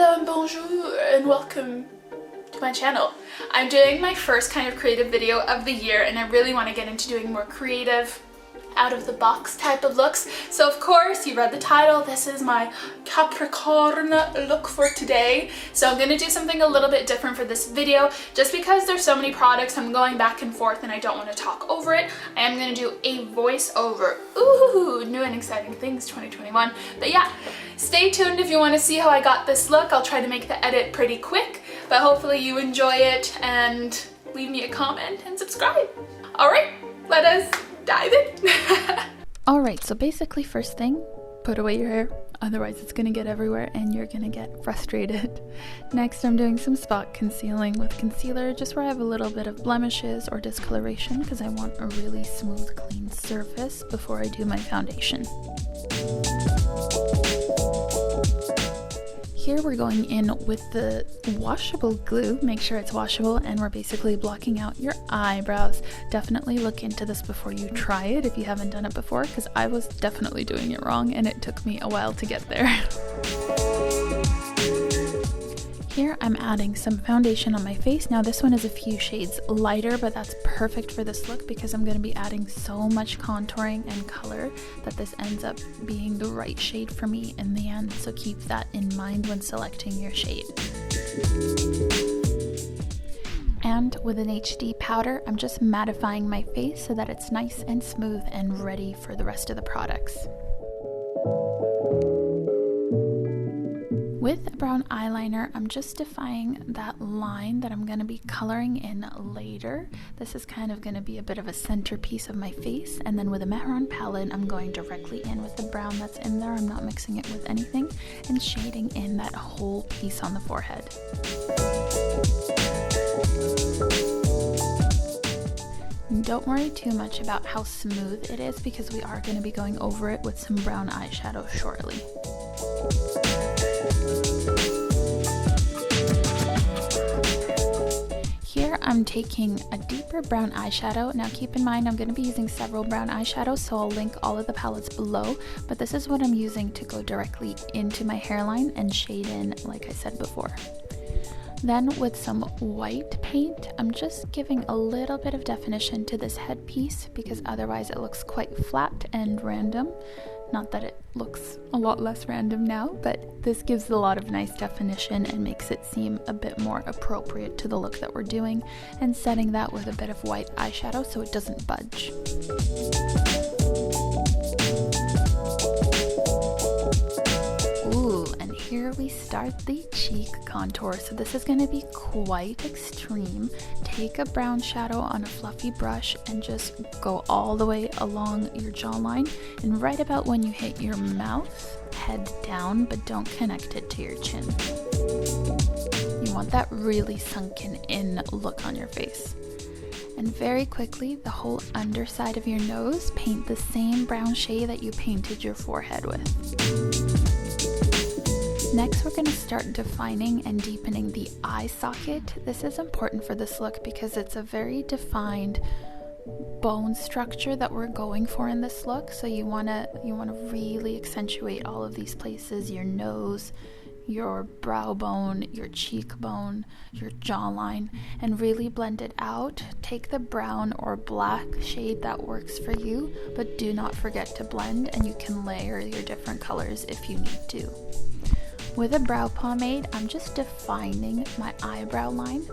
Hello and bonjour and welcome to my channel. I'm doing my first kind of creative video of the year and I really want to get into doing more creative, out of the box type of looks. So of course, you read the title, this is my Capricorn look for today. So I'm going to do something a little bit different for this video. Just because there's so many products, I'm going back and forth and I don't want to talk over it. I am going to do a voiceover. Ooh, new and exciting things 2021. But yeah, stay tuned if you want to see how I got this look. I'll try to make the edit pretty quick, but hopefully you enjoy it and leave me a comment and subscribe. Alright, let us dive in. Alright, so basically first thing, put away your hair, otherwise it's gonna get everywhere and you're gonna get frustrated. Next, I'm doing some spot concealing with concealer, just where I have a little bit of blemishes or discoloration, because I want a really smooth, clean surface before I do my foundation. Here we're going in with the washable glue. Make sure it's washable, and we're basically blocking out your eyebrows. Definitely look into this before you try it if you haven't done it before, because I was definitely doing it wrong and it took me a while to get there. Here I'm adding some foundation on my face. Now this one is a few shades lighter, but that's perfect for this look because I'm going to be adding so much contouring and color that this ends up being the right shade for me in the end. So keep that in mind when selecting your shade. And with an HD powder, I'm just mattifying my face so that it's nice and smooth and ready for the rest of the products. With a brown eyeliner, I'm just defying that line that I'm going to be coloring in later. This is kind of going to be a bit of a centerpiece of my face. And then with a Mehron palette, I'm going directly in with the brown that's in there. I'm not mixing it with anything, and shading in that whole piece on the forehead. Don't worry too much about how smooth it is because we are going to be going over it with some brown eyeshadow shortly. Here I'm taking a deeper brown eyeshadow. Now keep in mind I'm going to be using several brown eyeshadows, so I'll link all of the palettes below, but this is what I'm using to go directly into my hairline and shade in, like I said before. Then with some white paint, I'm just giving a little bit of definition to this headpiece because otherwise it looks quite flat and random. Not that it looks a lot less random now, but this gives a lot of nice definition and makes it seem a bit more appropriate to the look that we're doing, and setting that with a bit of white eyeshadow so it doesn't budge. Ooh, and here we start the cheek contour. So this is going to be quite extreme. Take a brown shadow on a fluffy brush and just go all the way along your jawline, and right about when you hit your mouth, head down, but don't connect it to your chin. You want that really sunken in look on your face. And very quickly, the whole underside of your nose, paint the same brown shade that you painted your forehead with. Next, we're going to start defining and deepening the eye socket. This is important for this look because it's a very defined bone structure that we're going for in this look. So you want to really accentuate all of these places: your nose, your brow bone, your cheekbone, your jawline, and really blend it out. Take the brown or black shade that works for you, but do not forget to blend, and you can layer your different colors if you need to. With a brow pomade, I'm just defining my eyebrow line.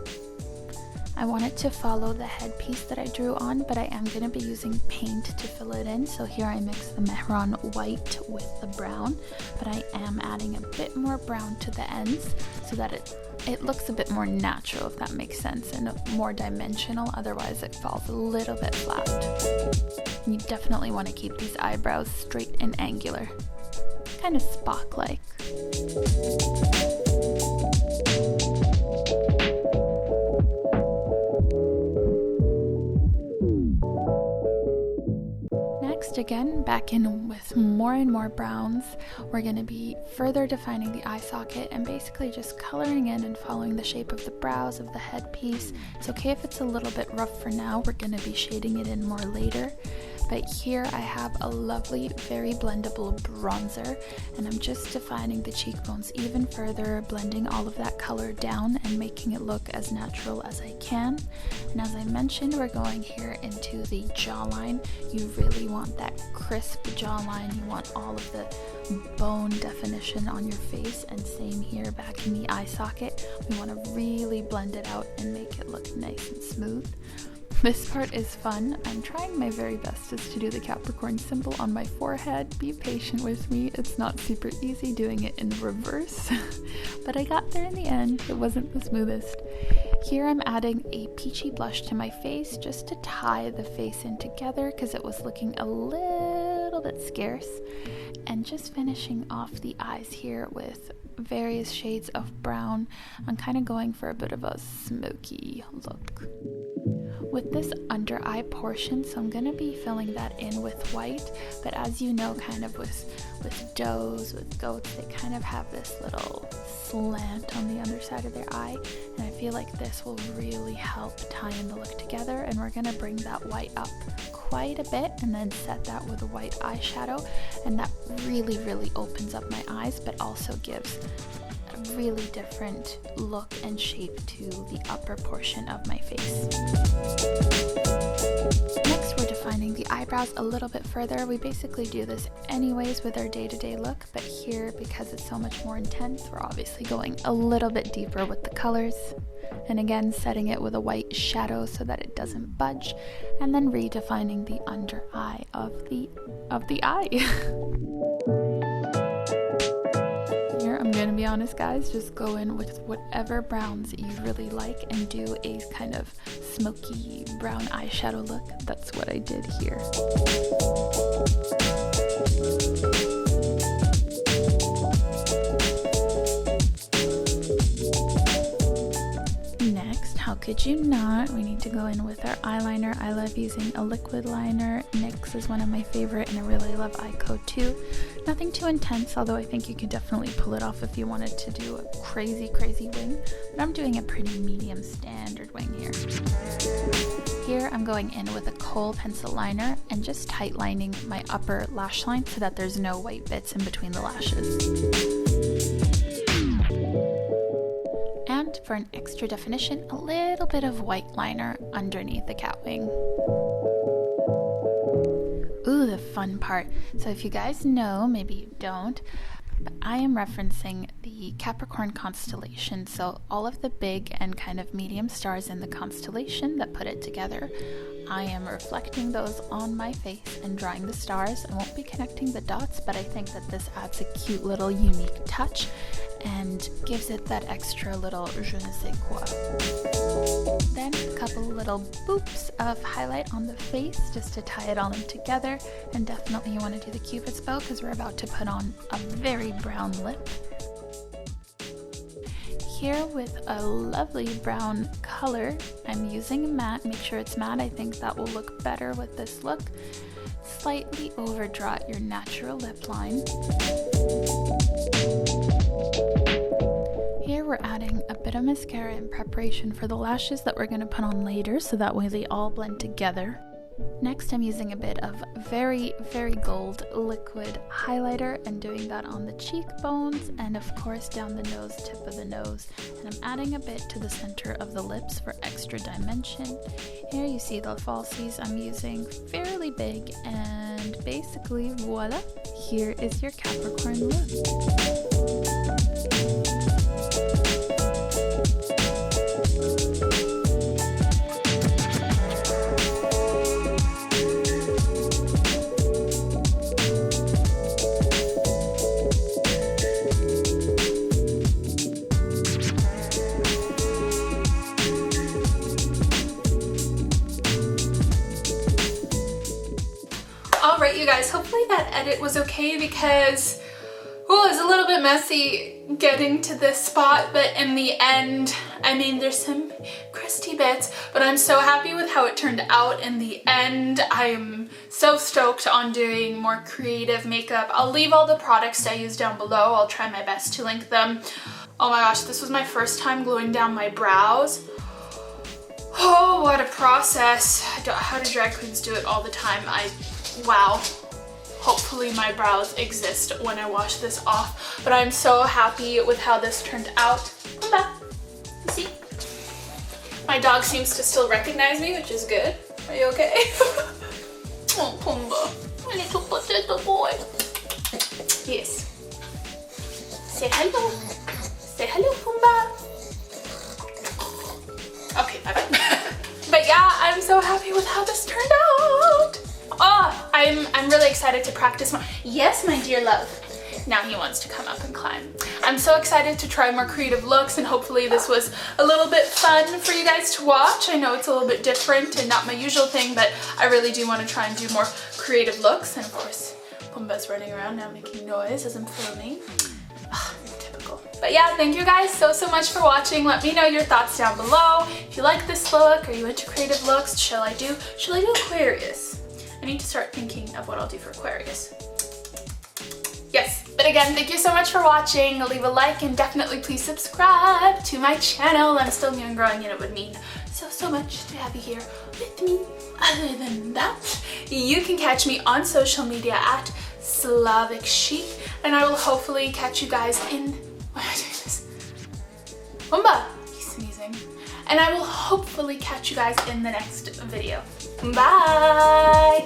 I want it to follow the headpiece that I drew on, but I am going to be using paint to fill it in. So here I mix the Mehron white with the brown, but I am adding a bit more brown to the ends so that it looks a bit more natural, if that makes sense, and more dimensional. Otherwise it falls a little bit flat. And you definitely want to keep these eyebrows straight and angular, kind of Spock-like. Next, again, back in with more and more browns, we're going to be further defining the eye socket and basically just coloring in and following the shape of the brows of the headpiece. It's okay if it's a little bit rough for now, we're going to be shading it in more later. But here I have a lovely, very blendable bronzer, and I'm just defining the cheekbones even further, blending all of that color down and making it look as natural as I can. And as I mentioned, we're going here into the jawline. You really want that crisp jawline. You want all of the bone definition on your face, and same here back in the eye socket. We want to really blend it out and make it look nice and smooth. This part is fun. I'm trying my very bestest to do the Capricorn symbol on my forehead. Be patient with me. It's not super easy doing it in reverse, but I got there in the end. It wasn't the smoothest. Here I'm adding a peachy blush to my face just to tie the face in together because it was looking a little bit scarce. And just finishing off the eyes here with various shades of brown. I'm kind of going for a bit of a smoky look with this under eye portion, so I'm going to be filling that in with white. But as you know, kind of with does, with goats, they kind of have this little slant on the underside of their eye, and I feel like this will really help tie in the look together. And we're going to bring that white up quite a bit and then set that with a white eyeshadow, and that really opens up my eyes, but also gives a really different look and shape to the upper portion of my face. Next, we're defining the eyebrows a little bit further. We basically do this anyways with our day-to-day look, but here, because it's so much more intense, we're obviously going a little bit deeper with the colors. And again, setting it with a white shadow so that it doesn't budge, and then redefining the under eye of the eye. Here, I'm gonna be honest, guys, just go in with whatever browns you really like and do a kind of smoky brown eyeshadow look. That's what I did here. Next, how could you not? We need to go in with our eyeliner. I love using a liquid liner. Nyx is one of my favorite, and I really love Eyeko too. Nothing too intense, although I think you could definitely pull it off if you wanted to do a crazy wing, but I'm doing a pretty medium standard wing here. Here I'm going in with a kohl pencil liner and just tight lining my upper lash line so that there's no white bits in between the lashes. And for an extra definition, a little bit of white liner underneath the cat wing. Ooh, the fun part. So if you guys know, maybe you don't, but I am referencing the Capricorn constellation. So all of the big and kind of medium stars in the constellation that put it together, I am reflecting those on my face and drawing the stars. I won't be connecting the dots, but I think that this adds a cute little unique touch and gives it that extra little je ne sais quoi. Then a couple little boops of highlight on the face just to tie it all in together, and definitely you want to do the Cupid's bow because we're about to put on a very brown lip. Here with a lovely brown color, I'm using matte. Make sure it's matte. I think that will look better with this look. Slightly overdraw your natural lip line. Here we're adding a bit of mascara in preparation for the lashes that we're going to put on later, so that way they all blend together. Next, I'm using a bit of very gold liquid highlighter and doing that on the cheekbones and of course down the nose, tip of the nose. And I'm adding a bit to the center of the lips for extra dimension. Here you see the falsies I'm using fairly big, and basically voila, here is your Capricorn look. Alright you guys, hopefully that edit was okay because it was a little bit messy getting to this spot, but in the end, I mean, there's some crusty bits, but I'm so happy with how it turned out in the end. I'm so stoked on doing more creative makeup. I'll leave all the products I use down below. I'll try my best to link them. Oh my gosh, this was my first time gluing down my brows. Oh, what a process. How do drag queens do it all the time? wow. Hopefully my brows exist when I wash this off, but I'm so happy with how this turned out. Pumbaa, you see? My dog seems to still recognize me, which is good. Are you okay? Oh, Pumbaa, my little potato boy. Yes. Say hello. Say hello, Pumbaa. Okay, bye-bye. But yeah, I'm so happy with how this turned out. Oh, I'm really excited to practice more. Yes, my dear love. Now he wants to come up and climb. I'm so excited to try more creative looks, and hopefully this was a little bit fun for you guys to watch. I know it's a little bit different and not my usual thing, but I really do want to try and do more creative looks. And of course, Pumbaa's running around now making noise as I'm filming. Typical. But yeah, thank you guys so much for watching. Let me know your thoughts down below. If you like this look, are you into creative looks? Shall I do Aquarius? I need to start thinking of what I'll do for Aquarius. Yes, but again, thank you so much for watching. Leave a like and definitely please subscribe to my channel. I'm still new and growing, and it would mean so much to have you here with me. Other than that, you can catch me on social media at Slavic Chic, and I will hopefully catch you guys in... Why am I doing this? Pumbaa, he's sneezing. And I will hopefully catch you guys in the next video. Bye!